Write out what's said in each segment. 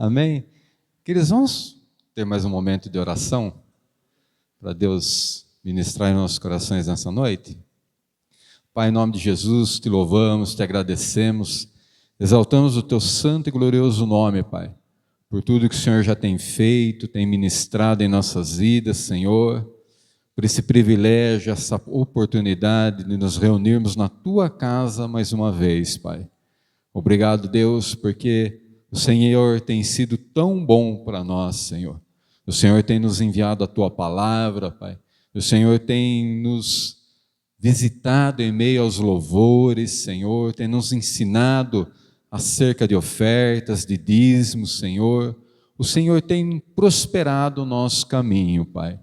Amém? Queridos, vamos ter mais um momento de oração para Deus ministrar em nossos corações nessa noite? Pai, em nome de Jesus, te louvamos, te agradecemos, exaltamos o teu santo e glorioso nome, Pai, por tudo que o Senhor já tem feito, tem ministrado em nossas vidas, Senhor, por esse privilégio, essa oportunidade de nos reunirmos na tua casa mais uma vez, Pai. Obrigado, Deus, porque o Senhor tem sido tão bom para nós, Senhor. O Senhor tem nos enviado a tua palavra, Pai. O Senhor tem nos visitado em meio aos louvores, Senhor, tem nos ensinado acerca de ofertas, de dízimos, Senhor. O Senhor tem prosperado o nosso caminho, Pai.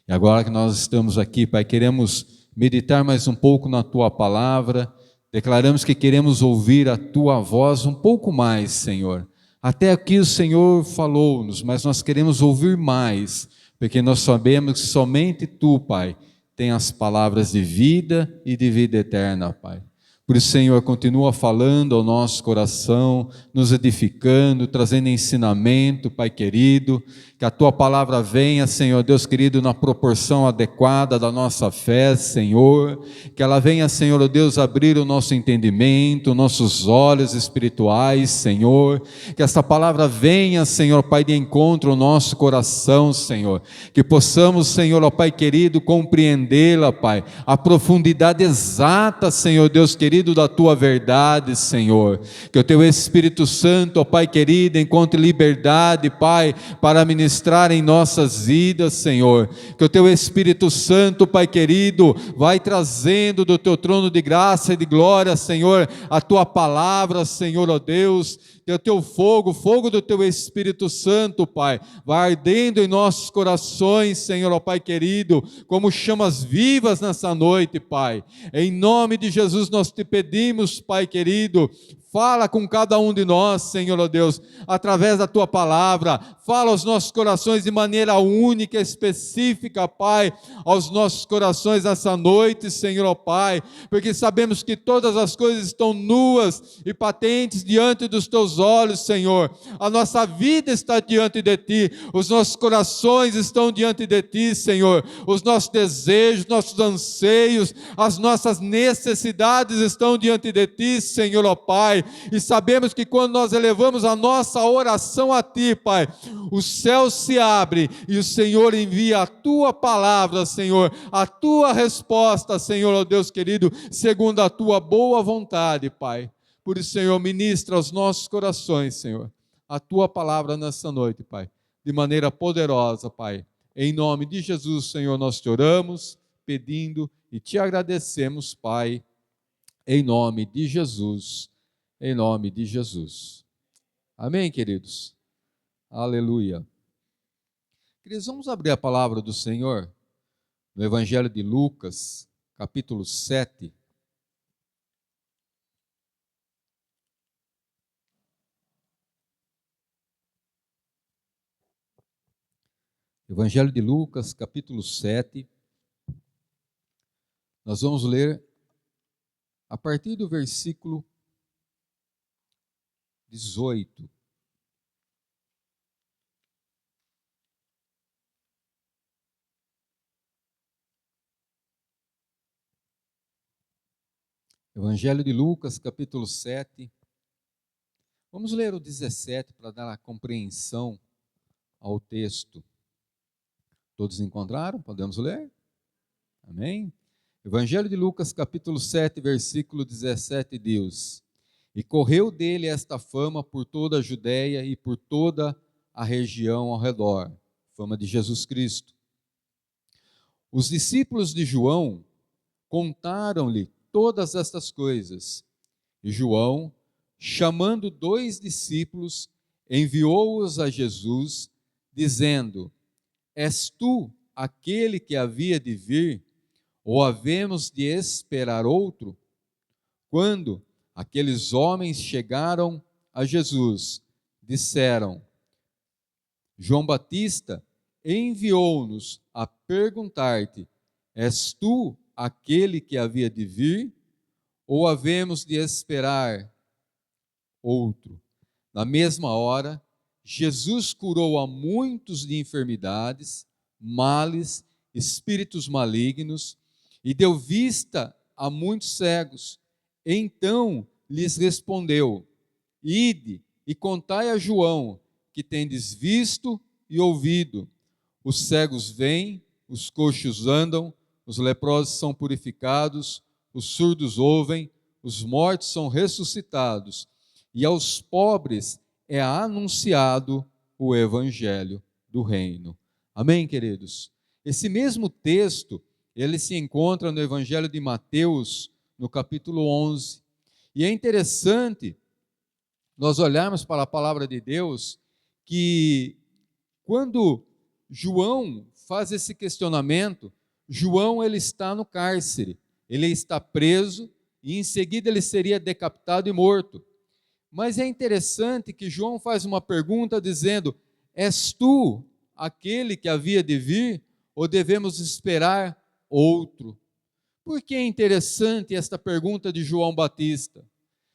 E agora que nós estamos aqui, Pai, queremos meditar mais um pouco na tua palavra. Declaramos que queremos ouvir a tua voz um pouco mais, Senhor. Até aqui o Senhor falou-nos, mas nós queremos ouvir mais, porque nós sabemos que somente tu, Pai, tem as palavras de vida e de vida eterna, Pai. Por isso, Senhor, continua falando ao nosso coração, nos edificando, trazendo ensinamento, Pai querido, que a Tua palavra venha, Senhor Deus querido, na proporção adequada da nossa fé, Senhor, que ela venha, Senhor Deus, abrir o nosso entendimento, nossos olhos espirituais, Senhor, que essa palavra venha, Senhor Pai, de encontro ao nosso coração, Senhor, que possamos, Senhor, ó Pai querido, compreendê-la, Pai, a profundidade exata, Senhor Deus querido, da Tua verdade, Senhor, que o Teu Espírito Santo, ó Pai querido, encontre liberdade, Pai, para ministrar em nossas vidas, Senhor, que o Teu Espírito Santo, Pai querido, vai trazendo do Teu trono de graça e de glória, Senhor, a Tua palavra, Senhor, ó Deus, que o Teu fogo, fogo do Teu Espírito Santo, Pai, vai ardendo em nossos corações, Senhor, ó Pai querido, como chamas vivas nessa noite, Pai, em nome de Jesus nós te pedimos, Pai querido, fala com cada um de nós, Senhor, ó Deus, através da Tua palavra, fala aos nossos corações de maneira única, específica, Pai, aos nossos corações nessa noite, Senhor, ó Pai, porque sabemos que todas as coisas estão nuas e patentes diante dos Teus olhos, Senhor, a nossa vida está diante de Ti, os nossos corações estão diante de Ti, Senhor, os nossos desejos, nossos anseios, as nossas necessidades estão diante de Ti, Senhor, ó Pai, e sabemos que quando nós elevamos a nossa oração a Ti, Pai, o céu se abre e o Senhor envia a Tua palavra, Senhor, a Tua resposta, Senhor, ó Deus querido, segundo a Tua boa vontade, Pai. Por isso, Senhor, ministra aos nossos corações, Senhor, a Tua palavra nessa noite, Pai, de maneira poderosa, Pai. Em nome de Jesus, Senhor, nós te oramos, pedindo e te agradecemos, Pai, em nome de Jesus. Em nome de Jesus. Amém, queridos? Aleluia. Queridos, vamos abrir a palavra do Senhor no Evangelho de Lucas, capítulo 7. Evangelho de Lucas, capítulo 7. Nós vamos ler a partir do versículo 18. Evangelho de Lucas, capítulo 7. Vamos ler o 17 para dar a compreensão ao texto. Todos encontraram? Podemos ler? Amém? Evangelho de Lucas, capítulo 7, versículo 17, diz: E correu dele esta fama por toda a Judéia e por toda a região ao redor, fama de Jesus Cristo. Os discípulos de João contaram-lhe todas estas coisas, e João, chamando 2 discípulos, enviou-os a Jesus, dizendo: És tu aquele que havia de vir, ou havemos de esperar outro? Quando aqueles homens chegaram a Jesus, disseram: João Batista enviou-nos a perguntar-te: És tu aquele que havia de vir, ou havemos de esperar outro? Na mesma hora, Jesus curou a muitos de enfermidades, males, espíritos malignos, e deu vista a muitos cegos. Então lhes respondeu: ide e contai a João que tendes visto e ouvido. Os cegos vêm, os coxos andam, os leprosos são purificados, os surdos ouvem, os mortos são ressuscitados, e aos pobres é anunciado o evangelho do reino. Amém, queridos? Esse mesmo texto, ele se encontra no evangelho de Mateus, no capítulo 11. E é interessante nós olharmos para a palavra de Deus, que quando João faz esse questionamento, João ele está no cárcere, ele está preso e em seguida ele seria decapitado e morto. Mas é interessante que João faz uma pergunta dizendo: és tu aquele que havia de vir ou devemos esperar outro? Por que é interessante esta pergunta de João Batista?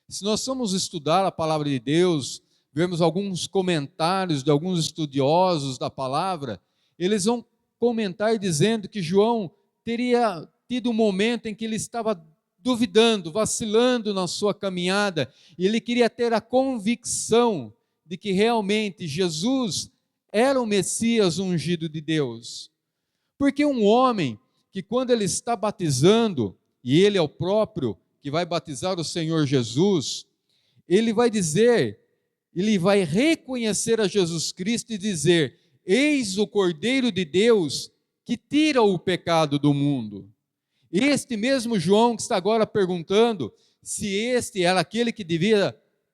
Se nós formos estudar a palavra de Deus, vemos alguns comentários de alguns estudiosos da palavra, eles vão comentar dizendo que João teria tido um momento em que ele estava duvidando, vacilando na sua caminhada, e ele queria ter a convicção de que realmente Jesus era o Messias ungido de Deus. Porque um homem que quando ele está batizando, e ele é o próprio que vai batizar o Senhor Jesus, ele vai dizer, ele vai reconhecer a Jesus Cristo e dizer: eis o Cordeiro de Deus que tira o pecado do mundo. Este mesmo João que está agora perguntando se este era aquele que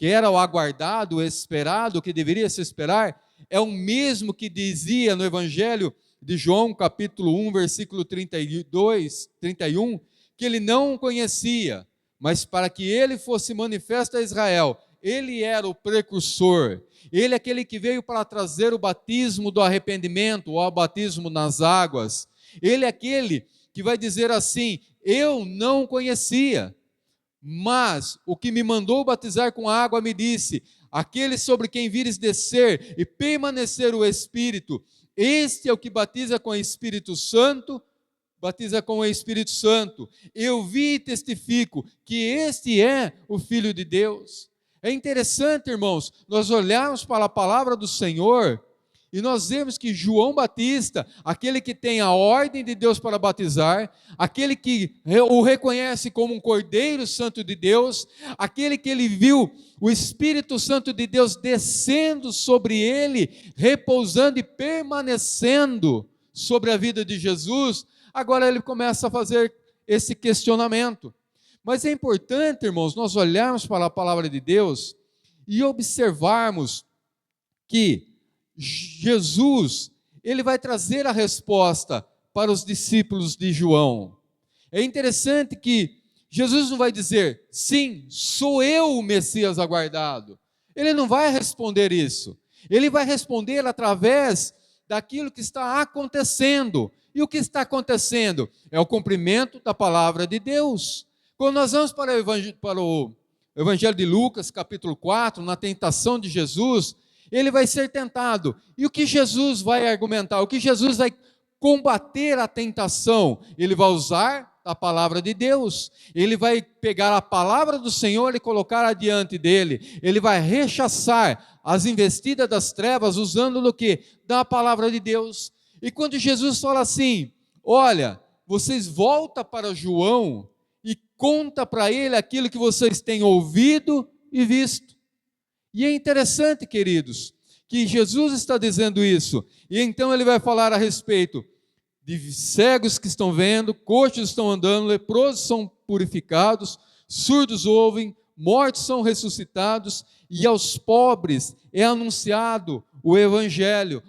era o aguardado, o esperado, que deveria se esperar, é o mesmo que dizia no Evangelho de João, capítulo 1, versículo 31, que ele não conhecia, mas para que ele fosse manifesto a Israel, ele era o precursor, ele é aquele que veio para trazer o batismo do arrependimento, ou o batismo nas águas, ele é aquele que vai dizer assim: eu não conhecia, mas o que me mandou batizar com água me disse: aquele sobre quem vires descer e permanecer o Espírito, este é o que batiza com o Espírito Santo, batiza com o Espírito Santo. Eu vi e testifico que este é o Filho de Deus. É interessante, irmãos, nós olharmos para a palavra do Senhor e nós vemos que João Batista, aquele que tem a ordem de Deus para batizar, aquele que o reconhece como um Cordeiro Santo de Deus, aquele que ele viu o Espírito Santo de Deus descendo sobre ele, repousando e permanecendo sobre a vida de Jesus, agora ele começa a fazer esse questionamento. Mas é importante, irmãos, nós olharmos para a palavra de Deus e observarmos que Jesus, ele vai trazer a resposta para os discípulos de João. É interessante que Jesus não vai dizer: sim, sou eu o Messias aguardado. Ele não vai responder isso. Ele vai responder através daquilo que está acontecendo. E o que está acontecendo? É o cumprimento da palavra de Deus. Quando nós vamos para o Evangelho de Lucas, capítulo 4, na tentação de Jesus, ele vai ser tentado. E o que Jesus vai argumentar? O que Jesus vai combater a tentação? Ele vai usar a palavra de Deus. Ele vai pegar a palavra do Senhor e colocar adiante dele. Ele vai rechaçar as investidas das trevas usando do quê? Da palavra de Deus. E quando Jesus fala assim: olha, vocês voltam para João e conta para ele aquilo que vocês têm ouvido e visto. E é interessante, queridos, que Jesus está dizendo isso, e então ele vai falar a respeito de cegos que estão vendo, coxos estão andando, leprosos são purificados, surdos ouvem, mortos são ressuscitados, e aos pobres é anunciado o Evangelho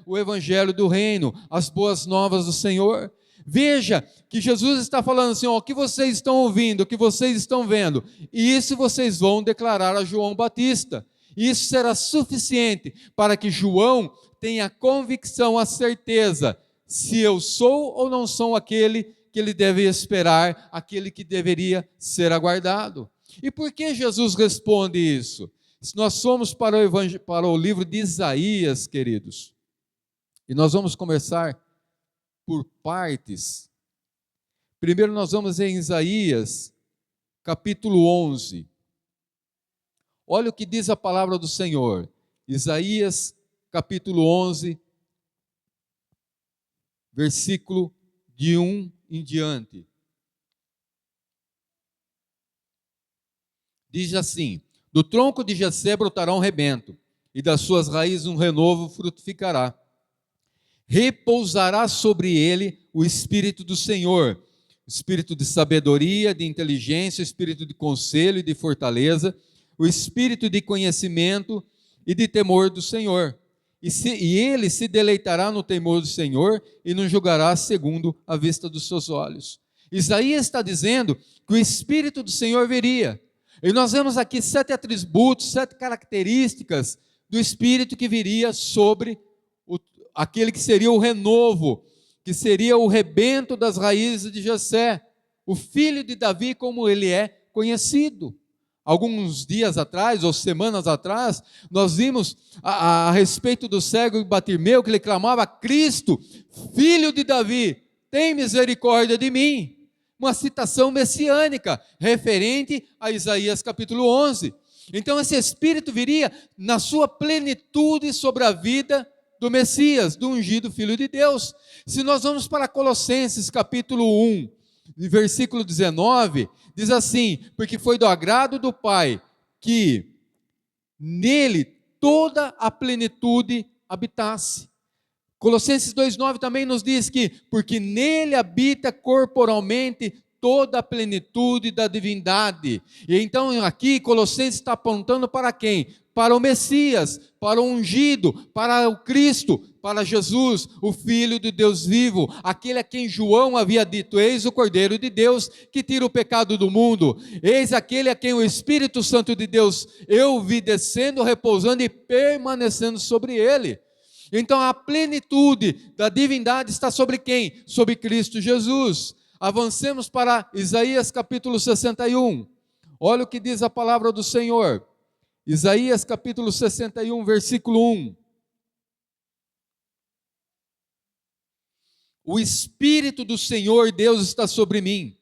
do reino, as boas novas do Senhor. Veja que Jesus está falando assim: ó, o que vocês estão ouvindo, o que vocês estão vendo, e isso vocês vão declarar a João Batista. Isso será suficiente para que João tenha a convicção, a certeza, se eu sou ou não sou aquele que ele deve esperar, aquele que deveria ser aguardado. E por que Jesus responde isso? Se nós formos para o livro de Isaías, queridos, e nós vamos começar por partes. Primeiro nós vamos em Isaías, capítulo 11. Olha o que diz a palavra do Senhor. Isaías, capítulo 11, versículo de 1 em diante. Diz assim: do tronco de Jessé brotará um rebento, e das suas raízes um renovo frutificará. Repousará sobre ele o Espírito do Senhor, Espírito de sabedoria, de inteligência, Espírito de conselho e de fortaleza, o Espírito de conhecimento e de temor do Senhor. E ele se deleitará no temor do Senhor e não julgará segundo a vista dos seus olhos. Isaías está dizendo que o Espírito do Senhor viria. E nós vemos aqui 7 atributos, 7 características do Espírito que viria sobre aquele que seria o renovo, que seria o rebento das raízes de Jessé, o filho de Davi, como ele é conhecido. Alguns dias atrás, ou semanas atrás, nós vimos a respeito do cego Bartimeu, que ele clamava: Cristo, filho de Davi, tem misericórdia de mim. Uma citação messiânica, referente a Isaías capítulo 11. Então esse Espírito viria na sua plenitude sobre a vida do Messias, do ungido Filho de Deus. Se nós vamos para Colossenses capítulo 1, versículo 19, diz assim: porque foi do agrado do Pai que nele toda a plenitude habitasse. Colossenses 2,9 também nos diz que, porque nele habita corporalmente toda a plenitude da divindade. E então aqui Colossenses está apontando para quem? Para o Messias, para o ungido, para o Cristo, para Jesus, o Filho de Deus vivo, aquele a quem João havia dito: eis o Cordeiro de Deus que tira o pecado do mundo, eis aquele a quem o Espírito Santo de Deus eu vi descendo, repousando e permanecendo sobre ele. Então a plenitude da divindade está sobre quem? Sobre Cristo Jesus. Avancemos para Isaías capítulo 61. Olha o que diz a palavra do Senhor. Isaías capítulo 61, versículo 1. O Espírito do Senhor Deus está sobre mim,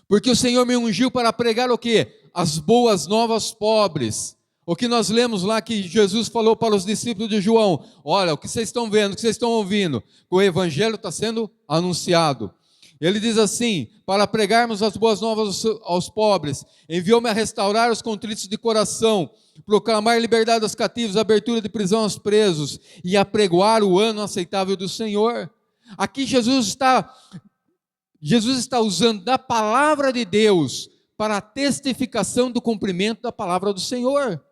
porque o Senhor me ungiu para pregar o quê? As boas novas aos pobres. O que nós lemos lá que Jesus falou para os discípulos de João: olha, o que vocês estão vendo, o que vocês estão ouvindo, o Evangelho está sendo anunciado. Ele diz assim: para pregarmos as boas novas aos pobres, enviou-me a restaurar os contritos de coração, proclamar liberdade aos cativos, abertura de prisão aos presos, e apregoar o ano aceitável do Senhor. Aqui Jesus está usando da palavra de Deus para a testificação do cumprimento da palavra do Senhor.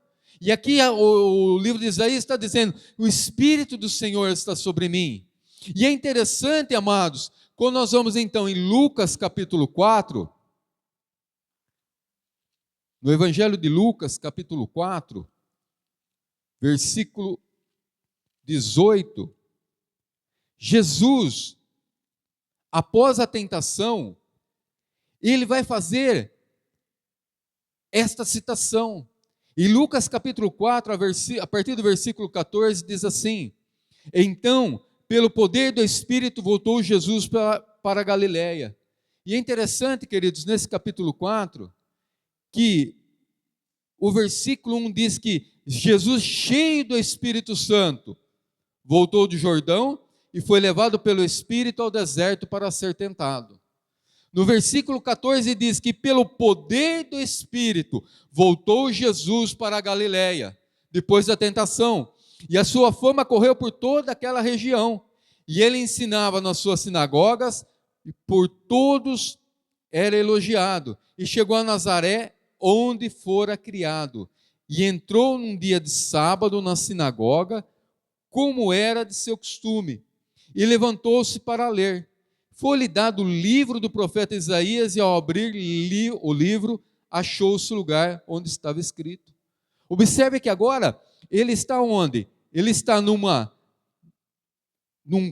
E aqui o livro de Isaías está dizendo: o Espírito do Senhor está sobre mim. E é interessante, amados, quando nós vamos então em Lucas capítulo 4, no Evangelho de Lucas capítulo 4, versículo 18, Jesus, após a tentação, ele vai fazer esta citação. Em Lucas capítulo 4, a partir do versículo 14, diz assim: então, pelo poder do Espírito, voltou Jesus para a Galiléia. E é interessante, queridos, nesse capítulo 4, que o versículo 1 diz que Jesus, cheio do Espírito Santo, voltou do Jordão e foi levado pelo Espírito ao deserto para ser tentado. No versículo 14 diz que pelo poder do Espírito voltou Jesus para a Galiléia, depois da tentação, e a sua fama correu por toda aquela região, e ele ensinava nas suas sinagogas, e por todos era elogiado, e chegou a Nazaré, onde fora criado, e entrou num dia de sábado na sinagoga, como era de seu costume, e levantou-se para ler. Foi-lhe dado o livro do profeta Isaías, e ao abrir o livro, achou-se o lugar onde estava escrito. Observe que agora, ele está onde? Ele está num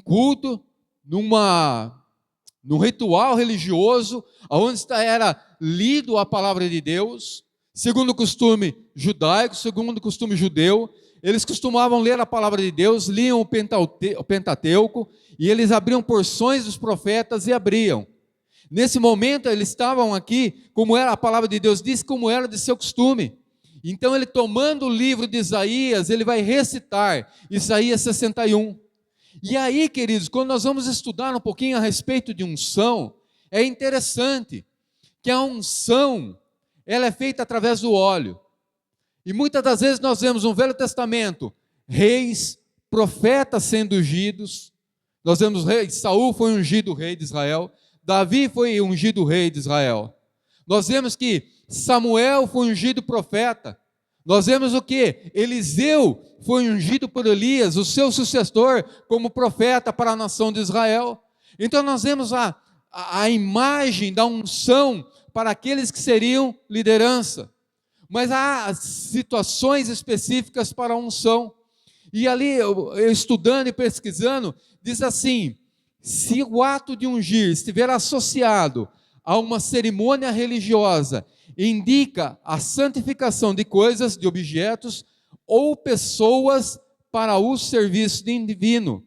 culto, num ritual religioso, onde era lido a palavra de Deus, segundo o costume judaico, segundo o costume judeu, eles costumavam ler a palavra de Deus, liam o Pentateuco, e eles abriam porções dos profetas e abriam. Nesse momento, eles estavam aqui, como era a palavra de Deus diz, como era de seu costume. Então, ele tomando o livro de Isaías, ele vai recitar Isaías 61. E aí, queridos, quando nós vamos estudar um pouquinho a respeito de unção, é interessante que a unção, ela é feita através do óleo. E muitas das vezes nós vemos no Velho Testamento, reis, profetas sendo ungidos. Nós vemos Saul foi ungido rei de Israel, Davi foi ungido rei de Israel. Nós vemos que Samuel foi ungido profeta. Nós vemos o que? Eliseu foi ungido por Elias, o seu sucessor, como profeta para a nação de Israel. Então nós vemos a imagem da unção para aqueles que seriam liderança. Mas há situações específicas para a unção. E ali, eu estudando e pesquisando, diz assim: se o ato de ungir estiver associado a uma cerimônia religiosa, indica a santificação de coisas, de objetos ou pessoas para o serviço divino.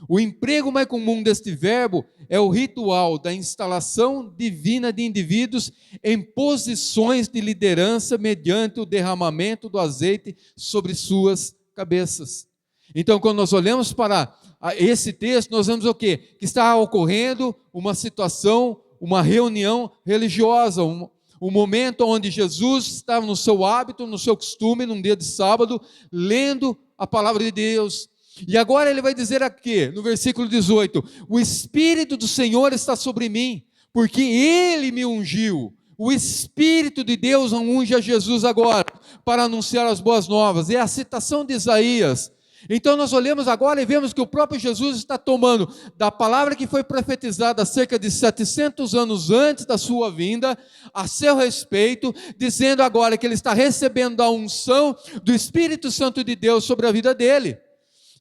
O emprego mais comum deste verbo é o ritual da instalação divina de indivíduos em posições de liderança mediante o derramamento do azeite sobre suas cabeças. Então, quando nós olhamos para esse texto, nós vemos o quê? Que está ocorrendo uma situação, uma reunião religiosa, um momento onde Jesus estava no seu hábito, no seu costume, num dia de sábado, lendo a palavra de Deus. E agora ele vai dizer aqui, no versículo 18: o Espírito do Senhor está sobre mim, porque Ele me ungiu. O Espírito de Deus unge a Jesus agora, para anunciar as boas novas. É a citação de Isaías. Então nós olhamos agora e vemos que o próprio Jesus está tomando da palavra que foi profetizada cerca de 700 anos antes da sua vinda, a seu respeito, dizendo agora que ele está recebendo a unção do Espírito Santo de Deus sobre a vida dele.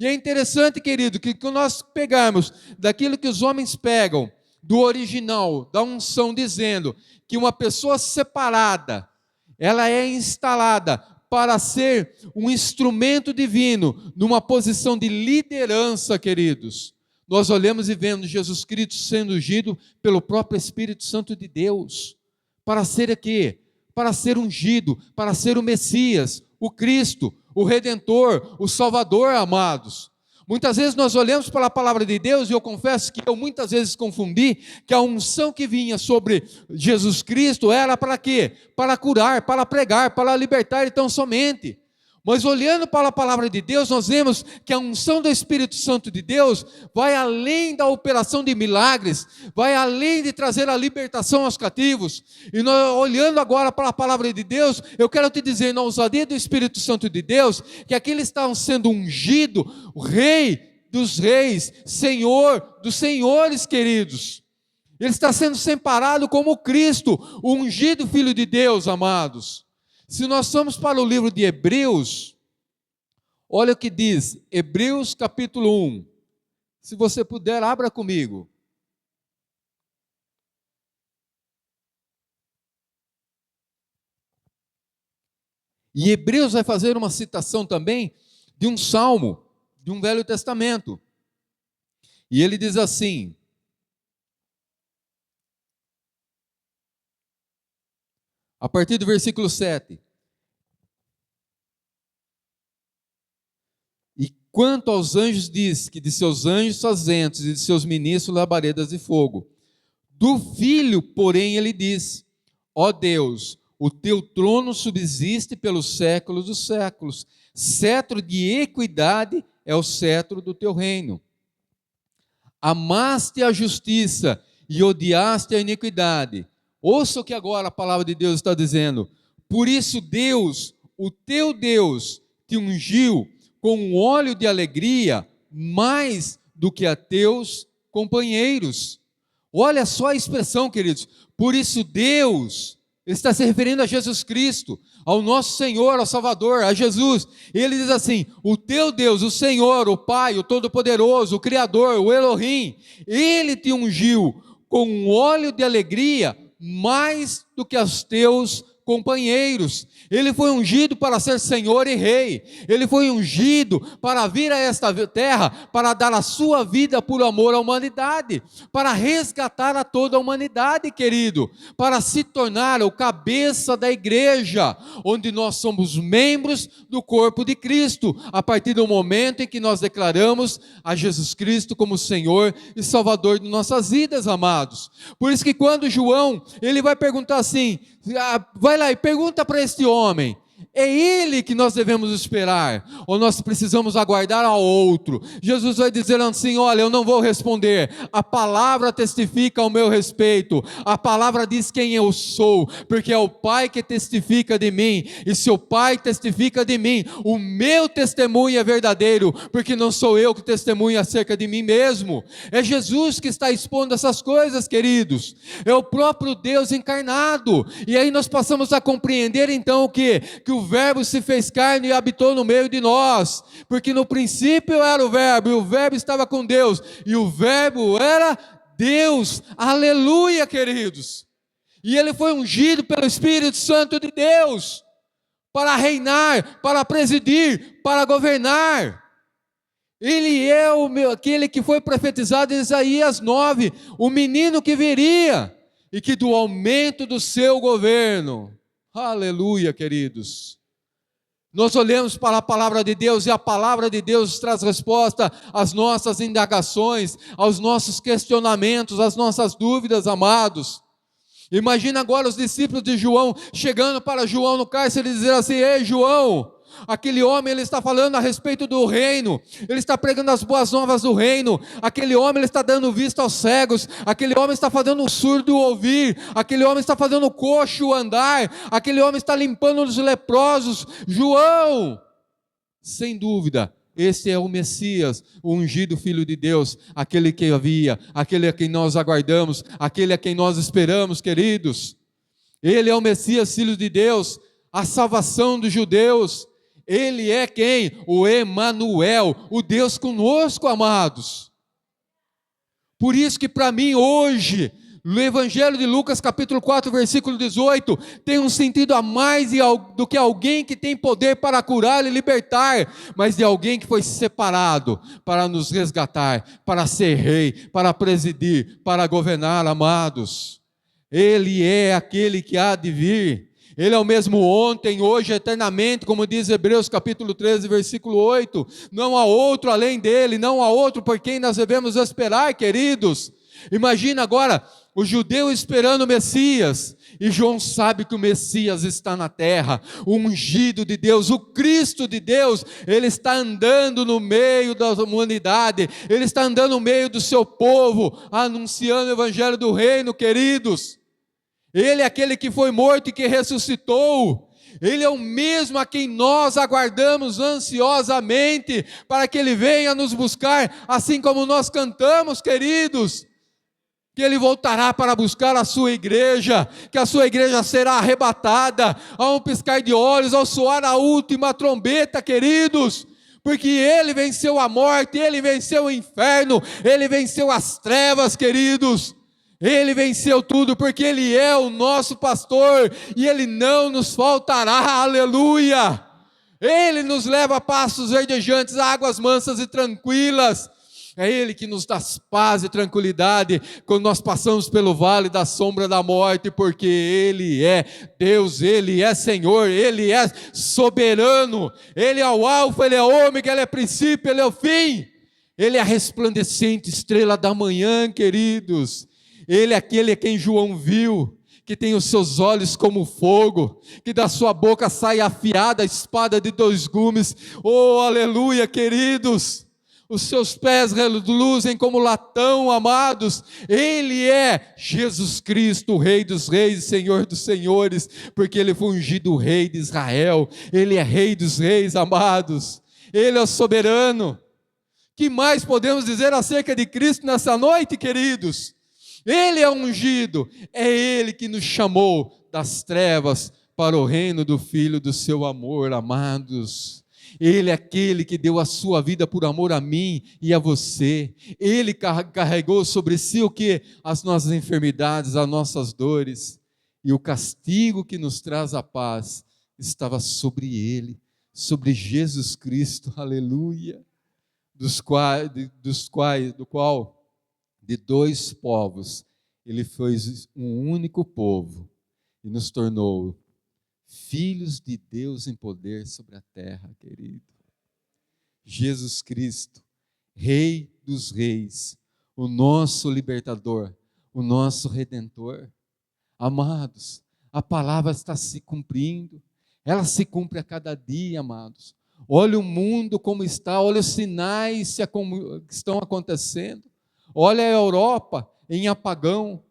E é interessante, querido, que nós pegarmos daquilo que os homens pegam, do original, da unção, dizendo que uma pessoa separada, ela é instalada para ser um instrumento divino, numa posição de liderança, queridos. Nós olhamos e vemos Jesus Cristo sendo ungido pelo próprio Espírito Santo de Deus, para ser aqui, para ser ungido, para ser o Messias, o Cristo, o Redentor, o Salvador, amados. Muitas vezes nós olhamos para a palavra de Deus, e eu confesso que eu muitas vezes confundi, que a unção que vinha sobre Jesus Cristo era para quê? Para curar, para pregar, para libertar, então somente. Mas olhando para a palavra de Deus, nós vemos que a unção do Espírito Santo de Deus vai além da operação de milagres, vai além de trazer a libertação aos cativos. E nós, olhando agora para a palavra de Deus, eu quero te dizer, na ousadia do Espírito Santo de Deus, que aqui eles estão sendo ungido, o Rei dos reis, Senhor dos senhores, queridos. Ele está sendo separado como Cristo, o ungido Filho de Deus, amados. Se nós formos para o livro de Hebreus, olha o que diz, Hebreus capítulo 1. Se você puder, abra comigo. E Hebreus vai fazer uma citação também de um salmo, de um Velho Testamento. E ele diz assim: a partir do versículo 7. E quanto aos anjos diz que de seus anjos fazentos e de seus ministros labaredas de fogo. Do Filho, porém, ele diz: ó Deus, o teu trono subsiste pelos séculos dos séculos. Cetro de equidade é o cetro do teu reino. Amaste a justiça e odiaste a iniquidade. Ouça o que agora a palavra de Deus está dizendo. Por isso Deus, o teu Deus, te ungiu com um óleo de alegria mais do que a teus companheiros. Olha só a expressão, queridos. Por isso Deus, ele está se referindo a Jesus Cristo, ao nosso Senhor, ao Salvador, a Jesus. Ele diz assim: o teu Deus, o Senhor, o Pai, o Todo-Poderoso, o Criador, o Elohim, Ele te ungiu com um óleo de alegria mais do que aos teus companheiros. Ele foi ungido para ser Senhor e Rei. Ele foi ungido para vir a esta terra, para dar a sua vida por amor à humanidade, para resgatar a toda a humanidade, querido, para se tornar o cabeça da igreja, onde nós somos membros do corpo de Cristo, a partir do momento em que nós declaramos a Jesus Cristo como Senhor e Salvador de nossas vidas, amados. Por isso que quando João, ele vai perguntar assim, vai lá e pergunta para este homem, é ele que nós devemos esperar, ou nós precisamos aguardar a outro? Jesus vai dizer assim, olha, eu não vou responder, a palavra testifica ao meu respeito, a palavra diz quem eu sou, porque é o Pai que testifica de mim, e se o Pai testifica de mim, o meu testemunho é verdadeiro, porque não sou eu que testemunho acerca de mim mesmo, é Jesus que está expondo essas coisas, queridos, é o próprio Deus encarnado, e aí nós passamos a compreender então o quê? Que o Verbo se fez carne e habitou no meio de nós, porque no princípio era o Verbo, e o Verbo estava com Deus, e o Verbo era Deus, aleluia, queridos, e ele foi ungido pelo Espírito Santo de Deus, para reinar, para presidir, para governar. Ele é aquele que foi profetizado em Isaías 9, o menino que viria, e que do aumento do seu governo, aleluia, queridos, nós olhamos para a palavra de Deus, e a palavra de Deus traz resposta às nossas indagações, aos nossos questionamentos, às nossas dúvidas, amados. Imagina agora os discípulos de João, chegando para João no cárcere e dizer assim, ei João, aquele homem ele está falando a respeito do reino, ele está pregando as boas novas do reino, aquele homem ele está dando vista aos cegos, aquele homem está fazendo o surdo ouvir, aquele homem está fazendo o coxo andar, aquele homem está limpando os leprosos. João, sem dúvida, esse é o Messias, o ungido Filho de Deus, aquele que havia, aquele a quem nós aguardamos, aquele a quem nós esperamos, queridos. Ele é o Messias, Filho de Deus, a salvação dos judeus. Ele é quem? O Emanuel, o Deus conosco, amados. Por isso que para mim hoje, no Evangelho de Lucas capítulo 4, versículo 18, tem um sentido a mais do que alguém que tem poder para curar e libertar, mas de alguém que foi separado para nos resgatar, para ser rei, para presidir, para governar, amados. Ele é aquele que há de vir. Ele é o mesmo ontem, hoje, eternamente, como diz Hebreus capítulo 13, versículo 8, não há outro além dele, não há outro por quem nós devemos esperar, queridos. Imagina agora, o judeu esperando o Messias, e João sabe que o Messias está na terra, o ungido de Deus, o Cristo de Deus, ele está andando no meio da humanidade, ele está andando no meio do seu povo, anunciando o evangelho do reino, queridos. Ele é aquele que foi morto e que ressuscitou. Ele é o mesmo a quem nós aguardamos ansiosamente, para que Ele venha nos buscar, assim como nós cantamos, queridos, que Ele voltará para buscar a sua igreja, que a sua igreja será arrebatada, a um piscar de olhos, ao soar a última trombeta, queridos, porque Ele venceu a morte, Ele venceu o inferno, Ele venceu as trevas, queridos. Ele venceu tudo, porque Ele é o nosso pastor, e Ele não nos faltará, aleluia. Ele nos leva a pastos verdejantes, a águas mansas e tranquilas. É Ele que nos dá paz e tranquilidade, quando nós passamos pelo vale da sombra da morte, porque Ele é Deus, Ele é Senhor, Ele é soberano, Ele é o alfa, Ele é o ômega, Ele é o princípio, Ele é o fim. Ele é a resplandecente estrela da manhã, queridos. Ele é aquele a quem João viu, que tem os seus olhos como fogo, que da sua boca sai afiada a espada de 2 gumes, oh aleluia, queridos, os seus pés reluzem como latão, amados. Ele é Jesus Cristo, o Rei dos reis, Senhor dos senhores, porque Ele foi ungido Rei de Israel, Ele é Rei dos reis, amados, Ele é o soberano. Que mais podemos dizer acerca de Cristo nessa noite, queridos? Ele é ungido, é Ele que nos chamou das trevas para o reino do Filho do seu amor, amados. Ele é aquele que deu a sua vida por amor a mim e a você. Ele carregou sobre si o que? As nossas enfermidades, as nossas dores. e o castigo que nos traz a paz estava sobre ele, sobre Jesus Cristo, aleluia, do qual de dois povos ele fez um único povo e nos tornou filhos de Deus em poder sobre a terra, querido. Jesus Cristo, Rei dos Reis, o nosso libertador, o nosso redentor. Amados, a palavra está se cumprindo, ela se cumpre a cada dia, amados. Olha o mundo como está, olha os sinais que estão acontecendo, olha a Europa em apagão,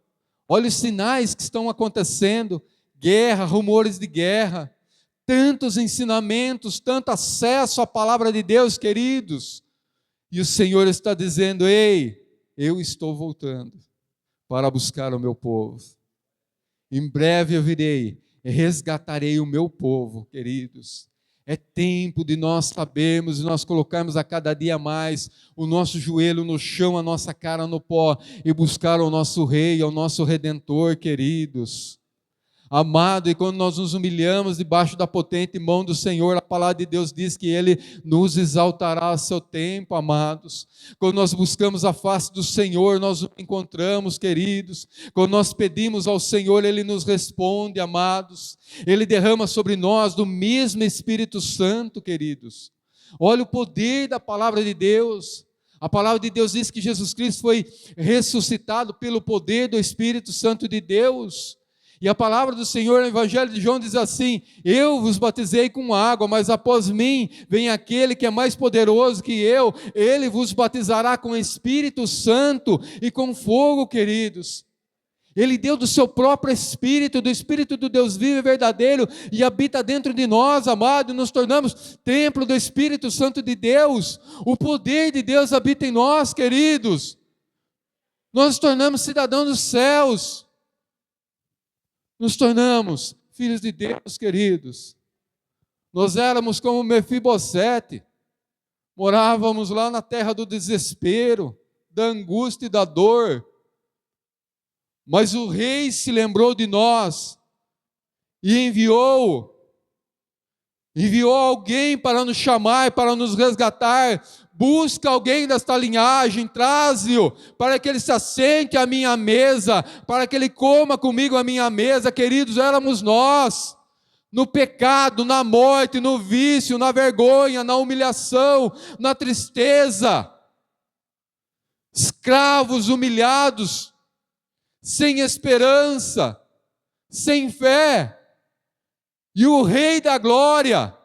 olha os sinais que estão acontecendo, guerra, rumores de guerra, tantos ensinamentos, tanto acesso à palavra de Deus, queridos, e o Senhor está dizendo: ei, eu estou voltando para buscar o meu povo. Em breve eu virei e resgatarei o meu povo, queridos. É tempo de nós sabermos e nós colocarmos a cada dia mais o nosso joelho no chão, a nossa cara no pó e buscar o nosso Rei, o nosso Redentor, queridos. Amado, e quando nós nos humilhamos debaixo da potente mão do Senhor, a palavra de Deus diz que Ele nos exaltará a seu tempo, amados. Quando nós buscamos a face do Senhor, nós o encontramos, queridos. Quando nós pedimos ao Senhor, Ele nos responde, amados. Ele derrama sobre nós do mesmo Espírito Santo, queridos. Olha o poder da palavra de Deus. A palavra de Deus diz que Jesus Cristo foi ressuscitado pelo poder do Espírito Santo de Deus. E a palavra do Senhor no Evangelho de João diz assim: eu vos batizei com água, mas após mim vem aquele que é mais poderoso que eu, ele vos batizará com Espírito Santo e com fogo, queridos. Ele deu do seu próprio Espírito, do Espírito do Deus vivo e verdadeiro, e habita dentro de nós, amado, e nos tornamos templo do Espírito Santo de Deus. O poder de Deus habita em nós, queridos. Nós nos tornamos cidadãos dos céus. Nos tornamos filhos de Deus, queridos. Nós éramos como Mefibosete, morávamos lá na terra do desespero, da angústia e da dor, mas o rei se lembrou de nós e enviou alguém para nos chamar, para nos resgatar. Busca alguém desta linhagem, traze-o, para que ele se assente à minha mesa, para que ele coma comigo à minha mesa. Queridos, éramos nós, no pecado, na morte, no vício, na vergonha, na humilhação, na tristeza, escravos, humilhados, sem esperança, sem fé. E o Rei da Glória,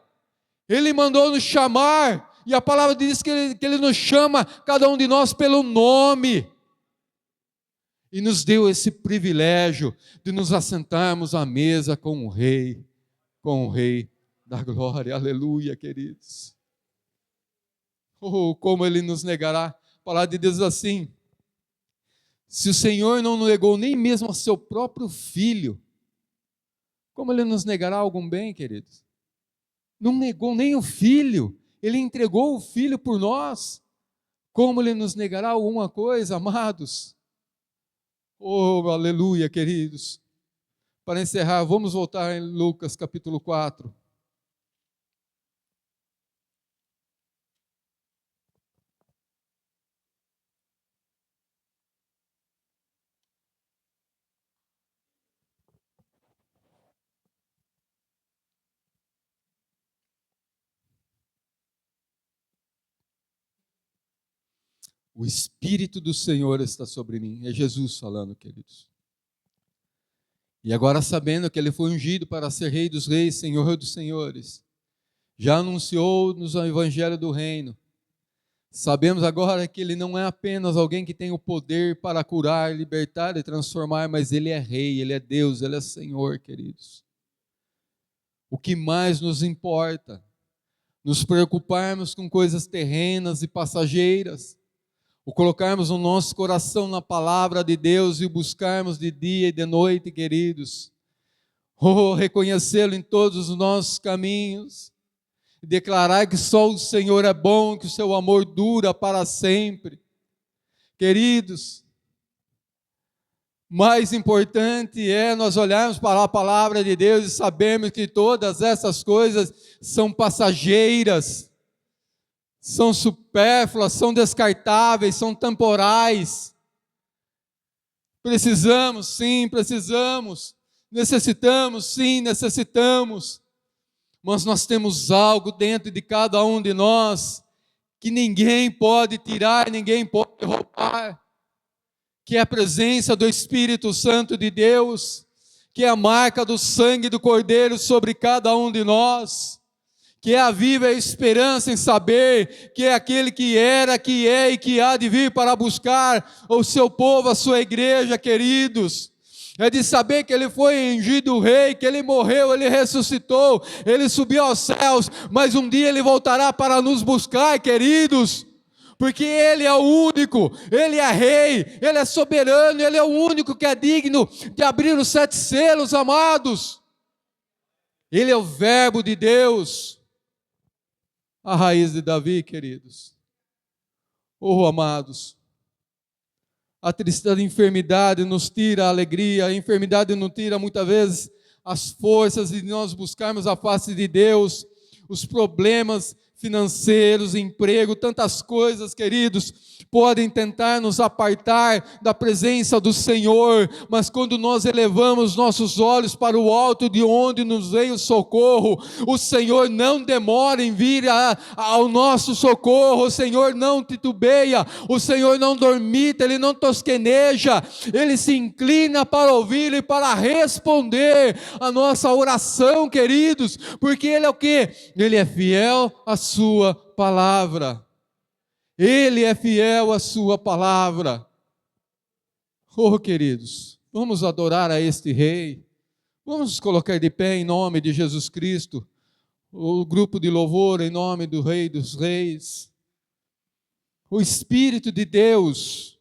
Ele mandou nos chamar, e a palavra diz que ele nos chama, cada um de nós, pelo nome, e nos deu esse privilégio de nos assentarmos à mesa com o Rei da Glória. Aleluia, queridos. Oh, como Ele nos negará. A palavra de Deus diz assim: se o Senhor não negou nem mesmo a seu próprio Filho, como Ele nos negará algum bem, queridos? Não negou nem o Filho, Ele entregou o Filho por nós. Como Ele nos negará alguma coisa, amados? Oh, aleluia, queridos. Para encerrar, vamos voltar em Lucas capítulo 4. O Espírito do Senhor está sobre mim. É Jesus falando, queridos. E agora, sabendo que Ele foi ungido para ser Rei dos Reis, Senhor dos Senhores, já anunciou-nos o Evangelho do Reino. Sabemos agora que Ele não é apenas alguém que tem o poder para curar, libertar e transformar, mas Ele é Rei, Ele é Deus, Ele é Senhor, queridos. O que mais nos importa? Nos preocuparmos com coisas terrenas e passageiras, o colocarmos o nosso coração na palavra de Deus e o buscarmos de dia e de noite, queridos. Reconhecê-lo em todos os nossos caminhos. E declarar que só o Senhor é bom, que o seu amor dura para sempre. Queridos, Mais importante é nós olharmos para a palavra de Deus e sabermos que todas essas coisas são passageiras, são supérfluas, são descartáveis, são temporais. Precisamos, sim, precisamos. Necessitamos, sim, necessitamos. Mas nós temos algo dentro de cada um de nós que ninguém pode tirar, ninguém pode roubar, que é a presença do Espírito Santo de Deus, que é a marca do sangue do Cordeiro sobre cada um de nós, que é a viva esperança em saber que é aquele que era, que é e que há de vir para buscar o seu povo, a sua igreja, queridos. É de saber que ele foi ungido rei, que ele morreu, ele ressuscitou, ele subiu aos céus, mas um dia ele voltará para nos buscar, queridos. Porque Ele é o único, Ele é rei, Ele é soberano, Ele é o único que é digno de abrir os 7 selos, amados. Ele é o verbo de Deus, a raiz de Davi, queridos. Oh, amados, a tristeza, a enfermidade nos tira a alegria, a enfermidade nos tira muitas vezes as forças de nós buscarmos a face de Deus, os problemas financeiros, emprego, tantas coisas, queridos, podem tentar nos apartar da presença do Senhor, mas quando nós elevamos nossos olhos para o alto de onde nos veio o socorro, o Senhor não demora em vir ao nosso socorro, o Senhor não titubeia, o Senhor não dormita, Ele não tosqueneja, Ele se inclina para ouvir e para responder a nossa oração, queridos, porque Ele é o quê? Ele é fiel à sua palavra. Ele é fiel à sua palavra. Oh, queridos, vamos adorar a este rei. Vamos nos colocar de pé em nome de Jesus Cristo. O grupo de louvor em nome do Rei dos Reis. O Espírito de Deus,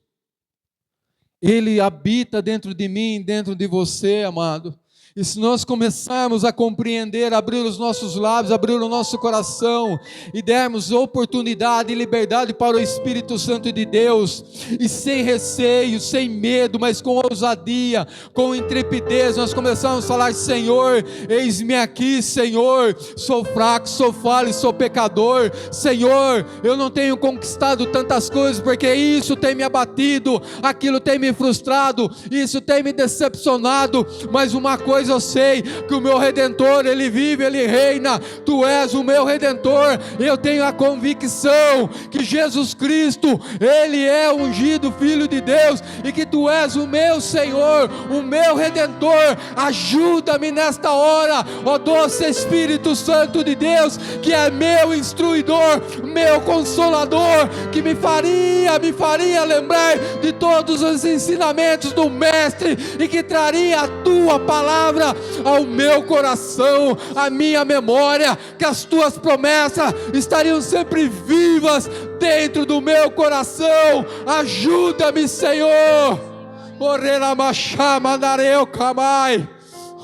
Ele habita dentro de mim, dentro de você, amado. E se nós começarmos a compreender, abrir os nossos lábios, abrir o nosso coração e dermos oportunidade e liberdade para o Espírito Santo de Deus, e sem receio, sem medo, mas com ousadia, com intrepidez, nós começamos a falar: Senhor, eis-me aqui, Senhor, sou fraco, sou falho, sou pecador, Senhor, eu não tenho conquistado tantas coisas, porque isso tem me abatido, aquilo tem me frustrado, isso tem me decepcionado, mas uma coisa eu sei, que o meu Redentor, Ele vive, Ele reina, Tu és o meu Redentor, eu tenho a convicção que Jesus Cristo, Ele é o ungido Filho de Deus, e que Tu és o meu Senhor, o meu Redentor. Ajuda-me nesta hora, ó doce Espírito Santo de Deus, que é meu instruidor, meu consolador, que me faria lembrar de todos os ensinamentos do Mestre, e que traria a Tua palavra ao meu coração, à minha memória, que as Tuas promessas estariam sempre vivas dentro do meu coração. Ajuda-me, Senhor.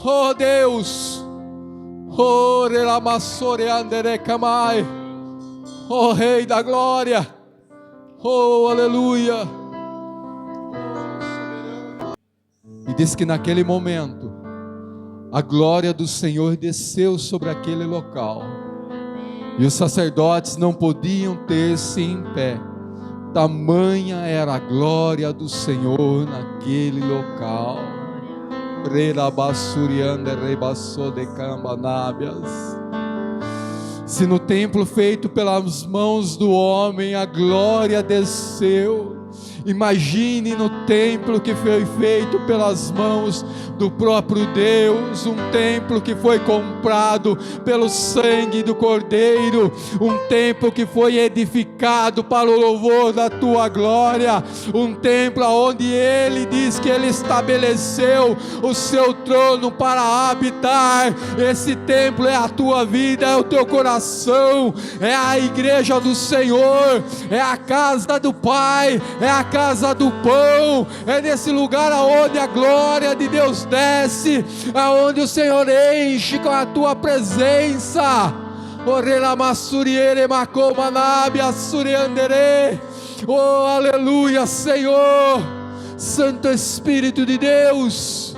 Oh Deus, oh Rei da Glória, oh aleluia. E diz que naquele momento a glória do Senhor desceu sobre aquele local, e os sacerdotes não podiam ter-se em pé, tamanha era a glória do Senhor naquele local. Se no templo feito pelas mãos do homem a glória desceu, imagine no templo que foi feito pelas mãos do próprio Deus, um templo que foi comprado pelo sangue do Cordeiro, um templo que foi edificado para o louvor da Tua glória, um templo onde Ele diz que Ele estabeleceu o seu trono para habitar. Esse templo é a tua vida, é o teu coração, é a igreja do Senhor, é a casa do Pai, é a casa do pão, é nesse lugar aonde a glória de Deus desce, aonde o Senhor enche com a tua presença. Oh, aleluia, Senhor. Santo Espírito de Deus,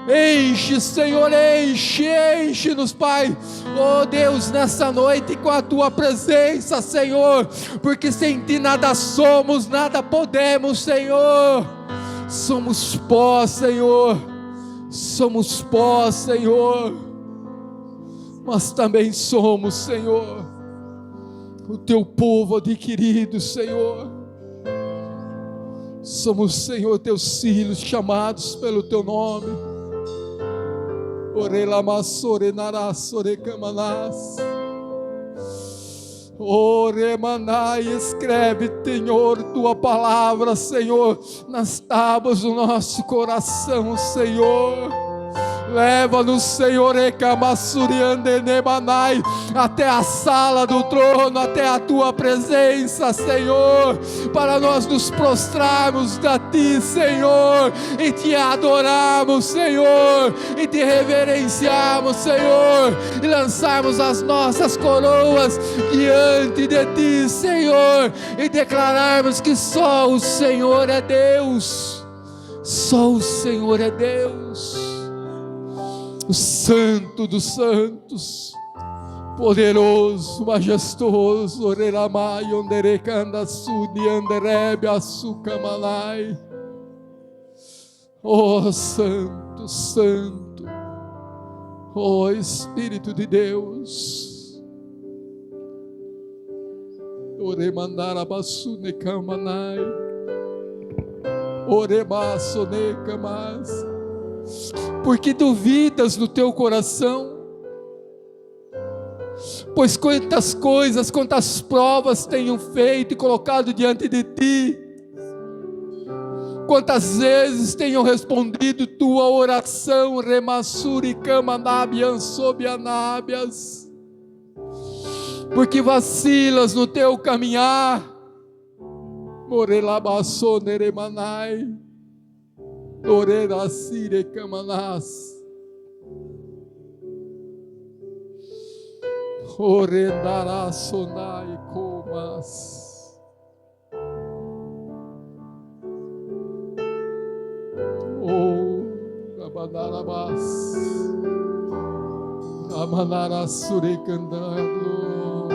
enche, Senhor, enche-nos, Pai, oh Deus, nessa noite com a Tua presença, Senhor, porque sem Ti nada somos, nada podemos, Senhor. Somos pó, Senhor, somos pó, Senhor, mas também somos, Senhor, o Teu povo adquirido, Senhor. Somos, Senhor, Teus filhos chamados pelo Teu nome. Oremanai, escreve, Senhor, Tua palavra, Senhor, nas tábuas do nosso coração, Senhor. Leva-nos, Senhor, até a sala do trono, até a Tua presença, Senhor, para nós nos prostrarmos a Ti, Senhor, e Te adorarmos, Senhor, e Te reverenciarmos, Senhor, e lançarmos as nossas coroas diante de Ti, Senhor, e declararmos que só o Senhor é Deus, só o Senhor é Deus, o Santo dos Santos, poderoso, majestoso, Oreramai, Onderecanda, Suni, Anderebe, Açucamanai. Oh Santo, Santo, oh Espírito de Deus, Oremandarabassune Kamanai, Orebassone Kamas. Porque duvidas no teu coração? Pois quantas coisas, quantas provas tenho feito e colocado diante de Ti, quantas vezes tenho respondido Tua oração, Remassuri Kamanabian Sobianábias, porque vacilas no Teu caminhar, Morelabassoneremanai, Oreracire Camanás, Orendaraçonai Comas, Oh Rabanarabás, Ramanarasure Candando,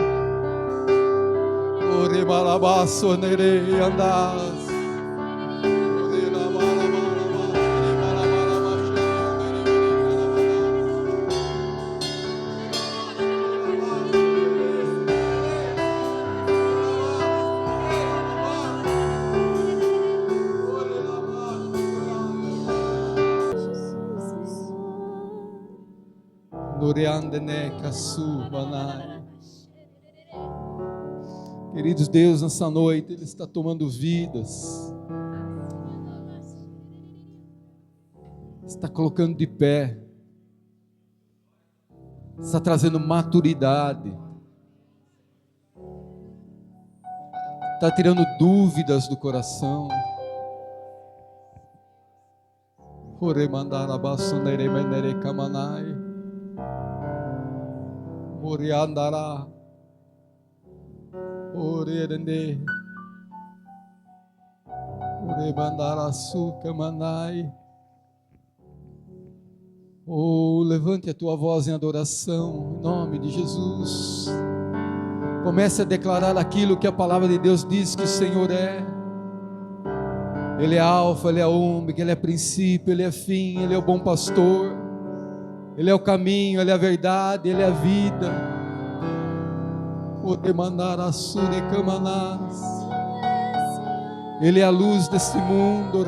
Orebarabasonere Andás. Queridos, Deus nessa noite Ele está tomando vidas, está colocando de pé, está trazendo maturidade, está tirando dúvidas do coração. Oriandará, Orerende, Orebandara Sucamanai. Oh, levante a tua voz em adoração, em nome de Jesus. Comece a declarar aquilo que a palavra de Deus diz que o Senhor é. Ele é alfa, Ele é ômega, Ele é princípio, Ele é fim, Ele é o bom pastor, Ele é o caminho, Ele é a verdade, Ele é a vida. Ele é a luz deste mundo,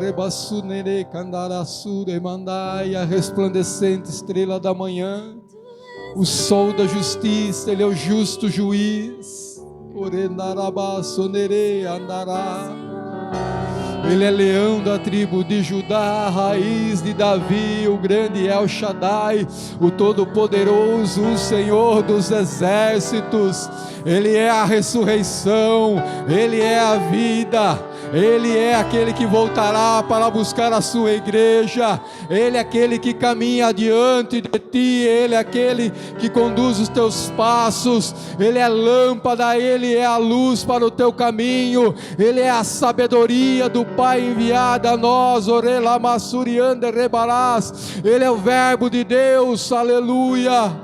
a resplandecente estrela da manhã, o sol da justiça, Ele é o justo juiz. Ele é leão da tribo de Judá, a raiz de Davi, o grande El Shaddai, o Todo-Poderoso, o Senhor dos exércitos. Ele é a ressurreição, Ele é a vida, Ele é aquele que voltará para buscar a sua igreja, Ele é aquele que caminha adiante de ti, Ele é aquele que conduz os teus passos, Ele é lâmpada, Ele é a luz para o teu caminho, Ele é a sabedoria do Pai enviada a nós, Ele é o verbo de Deus, aleluia.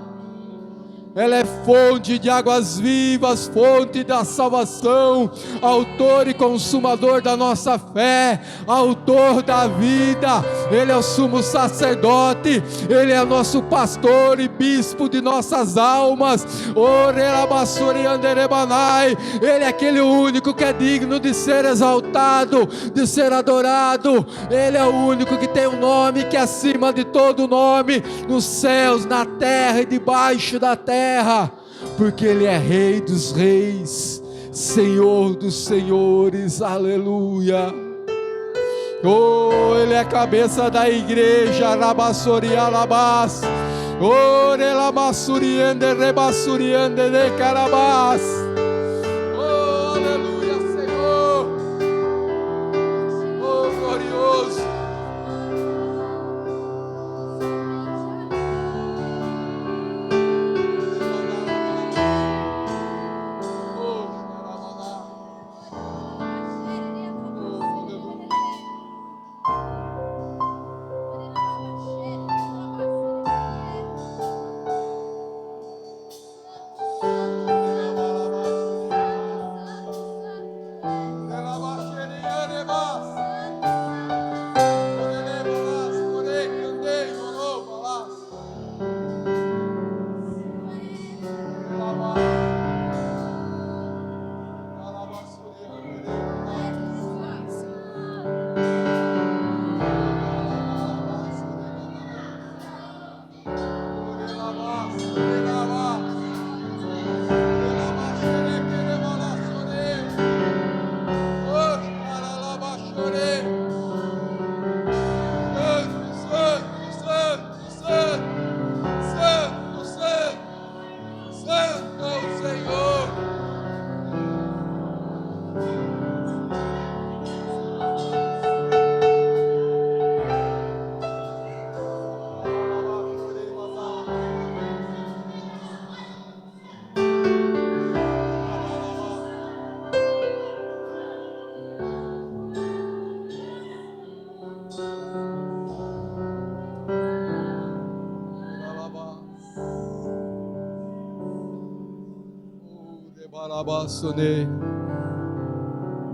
Ela é fonte de águas vivas, fonte da salvação, autor e consumador da nossa fé, autor da vida. Ele é o sumo sacerdote, Ele é nosso pastor e bispo de nossas almas. Ele é aquele único que é digno de ser exaltado, de ser adorado. Ele é o único que tem um nome que é acima de todo nome, nos céus, na terra e debaixo da terra. Porque Ele é Rei dos reis, Senhor dos senhores, aleluia. Oh, Ele é a cabeça da igreja, Rabassori Alabás, oh, Relabassuriande, Rebassuriande de Carabás. Oh, aleluia, Senhor. Oh, glorioso.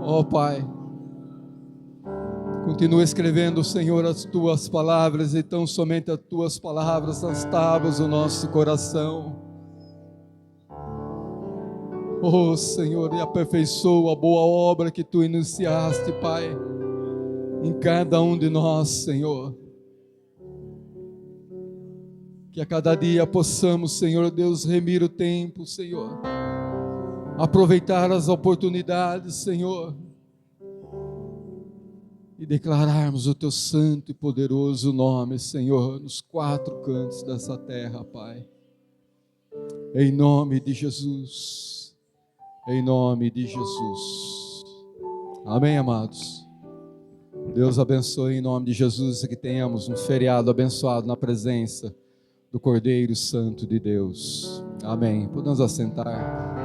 Oh Pai, continua escrevendo, Senhor, as Tuas palavras, e tão somente as Tuas palavras nas tábuas do nosso coração. Oh Senhor, e aperfeiçoa a boa obra que Tu iniciaste, Pai, em cada um de nós, Senhor. Que a cada dia possamos, Senhor Deus, remir o tempo, Senhor, aproveitar as oportunidades, Senhor, e declararmos o Teu santo e poderoso nome, Senhor, nos quatro cantos dessa terra, Pai. Em nome de Jesus. Em nome de Jesus. Amém, amados. Deus abençoe em nome de Jesus e que tenhamos um feriado abençoado na presença do Cordeiro Santo de Deus. Amém. Podemos assentar.